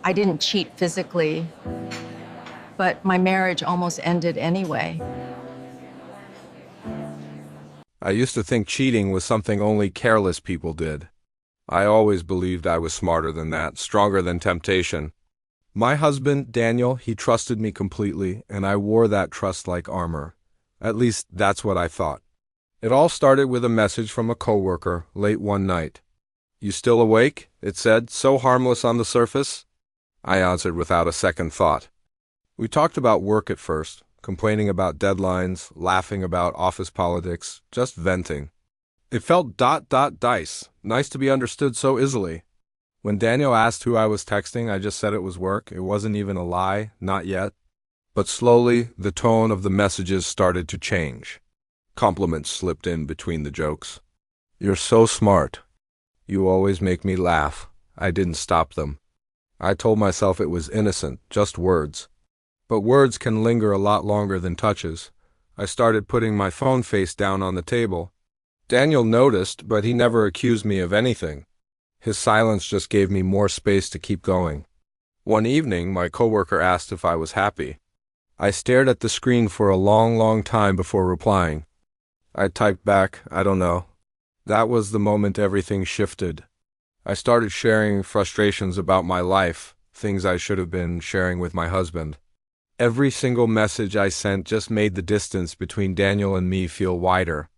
I didn't cheat physically, but my marriage almost ended anyway. I used to think cheating was something only careless people did. I always believed I was smarter than that, stronger than temptation. My husband, Daniel, he trusted me completely, and I wore that trust like armor. At least, that's what I thought. It all started with a message from a coworker late one night. "You still awake?" it said, so harmless on the surface. I answered without a second thought. We talked about work at first, complaining about deadlines, laughing about office politics, just venting. It felt dice, nice to be understood so easily. When Daniel asked who I was texting, I just said it was work. It wasn't even a lie, not yet. But slowly, the tone of the messages started to change. Compliments slipped in between the jokes. "You're so smart. You always make me laugh." I didn't stop them. I told myself it was innocent, just words. But words can linger a lot longer than touches. I started putting my phone face down on the table. Daniel noticed, but he never accused me of anything. His silence just gave me more space to keep going. One evening, my coworker asked if I was happy. I stared at the screen for a long time before replying. I typed back, "I don't know." That was the moment everything shifted. I started sharing frustrations about my life, things I should have been sharing with my husband. Every single message I sent just made the distance between Daniel and me feel wider.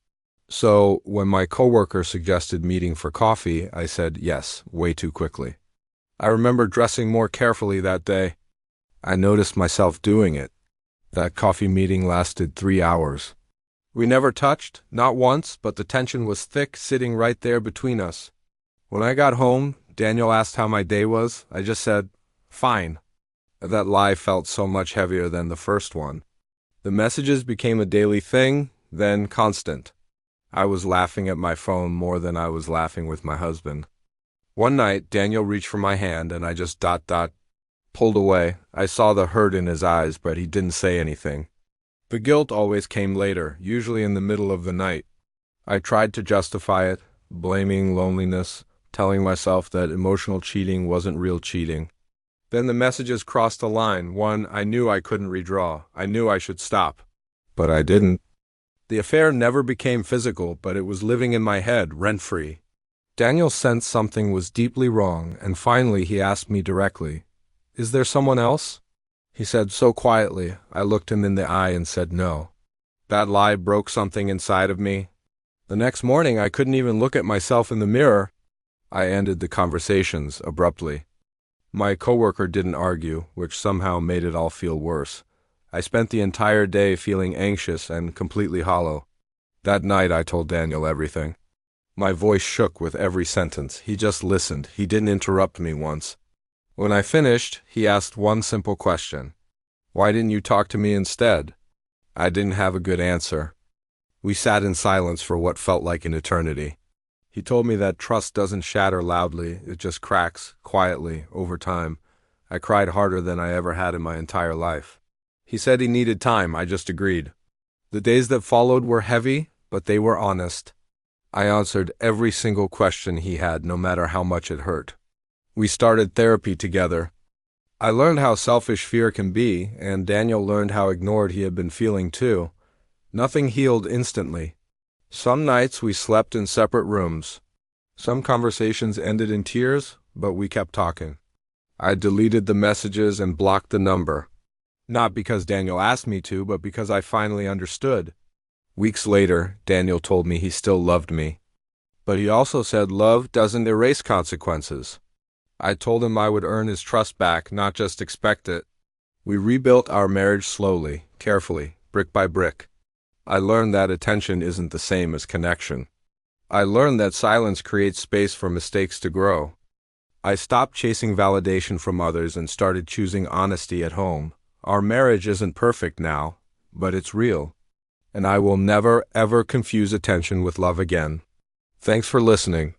So, when my coworker suggested meeting for coffee, I said yes, way too quickly. I remember dressing more carefully that day. I noticed myself doing it. That coffee meeting lasted 3 hours. We never touched, not once, but the tension was thick, sitting right there between us. When I got home, Daniel asked how my day was. I just said, "Fine." That lie felt so much heavier than the first one. The messages became a daily thing, then constant. I was laughing at my phone more than I was laughing with my husband. One night, Daniel reached for my hand, and I just pulled away. I saw the hurt in his eyes, but he didn't say anything. The guilt always came later, usually in the middle of the night. I tried to justify it, blaming loneliness, telling myself that emotional cheating wasn't real cheating. Then the messages crossed a line, one I knew I couldn't redraw. I knew I should stop. But I didn't. The affair never became physical, but it was living in my head, rent-free. Daniel sensed something was deeply wrong, and finally he asked me directly, "Is there someone else?" He said so quietly, I looked him in the eye and said no. That lie broke something inside of me. The next morning I couldn't even look at myself in the mirror. I ended the conversations abruptly. My coworker didn't argue, which somehow made it all feel worse. I spent the entire day feeling anxious and completely hollow. That night I told Daniel everything. My voice shook with every sentence. He just listened. He didn't interrupt me once. When I finished, he asked one simple question. "Why didn't you talk to me instead?" I didn't have a good answer. We sat in silence for what felt like an eternity. He told me that trust doesn't shatter loudly, it just cracks, quietly, over time. I cried harder than I ever had in my entire life. He said he needed time, I just agreed. The days that followed were heavy, but they were honest. I answered every single question he had, no matter how much it hurt. We started therapy together. I learned how selfish fear can be, and Daniel learned how ignored he had been feeling too. Nothing healed instantly. Some nights we slept in separate rooms. Some conversations ended in tears, but we kept talking. I deleted the messages and blocked the number. Not because Daniel asked me to, but because I finally understood. Weeks later, Daniel told me he still loved me. But he also said love doesn't erase consequences. I told him I would earn his trust back, not just expect it. We rebuilt our marriage slowly, carefully, brick by brick. I learned that attention isn't the same as connection. I learned that silence creates space for mistakes to grow. I stopped chasing validation from others and started choosing honesty at home. Our marriage isn't perfect now, but it's real. And I will never, ever confuse attention with love again. Thanks for listening.